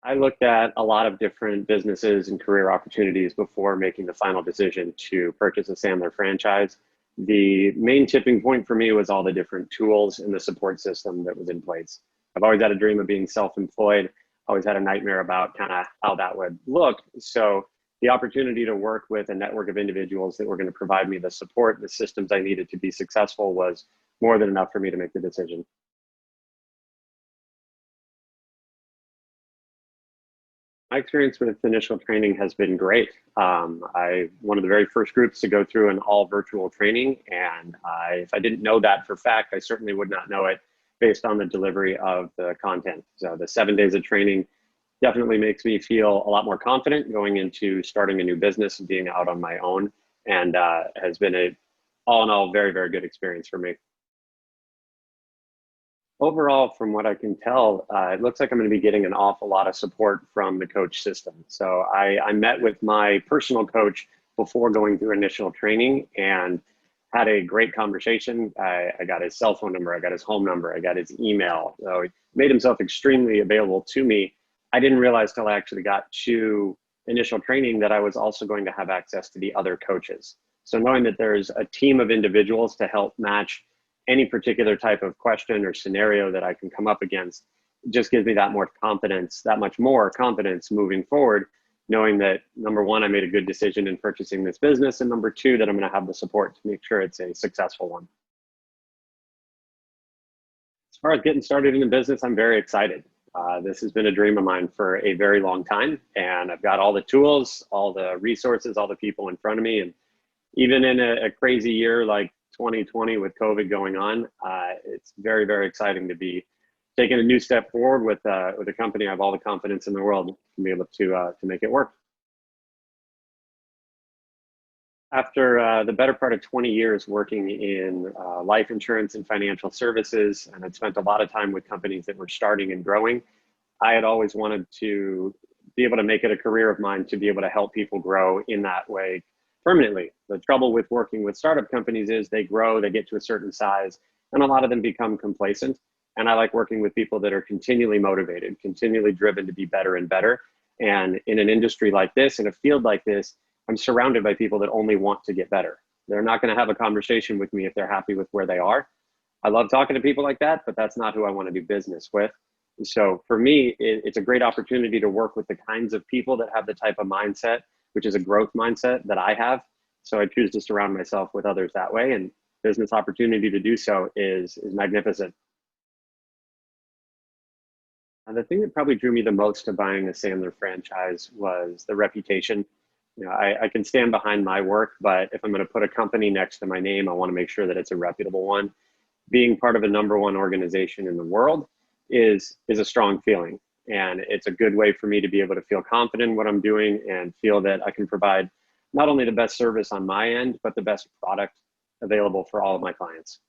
I looked at a lot of different businesses and career opportunities before making the final decision to purchase a Sandler franchise. The main tipping point for me was all the different tools and the support system that was in place. I've always had a dream of being self-employed, always had a nightmare about kind of how that would look. So the opportunity to work with a network of individuals that were going to provide me the support, the systems I needed to be successful was more than enough for me to make the decision. My experience with initial training has been great. I one of the very first groups to go through an all virtual training, and if I didn't know that for fact, I certainly would not know it based on the delivery of the content. So the 7 days of training definitely makes me feel a lot more confident going into starting a new business and being out on my own, and has been a all in all very good experience for me. Overall, from what I can tell, it looks like I'm going to be getting an awful lot of support from the coach system. So I met with my personal coach before going through initial training and had a great conversation. I got his cell phone number, I got his home number, I got his email. So he made himself extremely available to me. I didn't realize till I actually got to initial training that I was also going to have access to the other coaches. So knowing that there's a team of individuals to help match any particular type of question or scenario that I can come up against just gives me that more confidence, that much more confidence moving forward, knowing that number one, I made a good decision in purchasing this business, and number two, that I'm going to have the support to make sure it's a successful one. As far as getting started in the business, I'm very excited. This has been a dream of mine for a very long time, and I've got all the tools, all the resources, all the people in front of me, and even in a crazy year like 2020 with COVID going on, it's very exciting to be taking a new step forward with a company I have all the confidence in the world to be able to make it work. After the better part of 20 years working in life insurance and financial services, and I'd spent a lot of time with companies that were starting and growing, I had always wanted to be able to make it a career of mine to be able to help people grow in that way permanently. The trouble with working with startup companies is they grow, they get to a certain size, and a lot of them become complacent. And I like working with people that are continually motivated, continually driven to be better and better. And in an industry like this, in a field like this, I'm surrounded by people that only want to get better. They're not going to have a conversation with me if they're happy with where they are. I love talking to people like that, but that's not who I want to do business with. So for me, it's a great opportunity to work with the kinds of people that have the type of mindset, which is a growth mindset that I have. So I choose to surround myself with others that way, and business opportunity to do so is magnificent. And the thing that probably drew me the most to buying a Sandler franchise was the reputation. I can stand behind my work, but if I'm going to put a company next to my name, I want to make sure that it's a reputable one. Being part of a number one organization in the world is a strong feeling. And it's a good way for me to be able to feel confident in what I'm doing and feel that I can provide not only the best service on my end, but the best product available for all of my clients.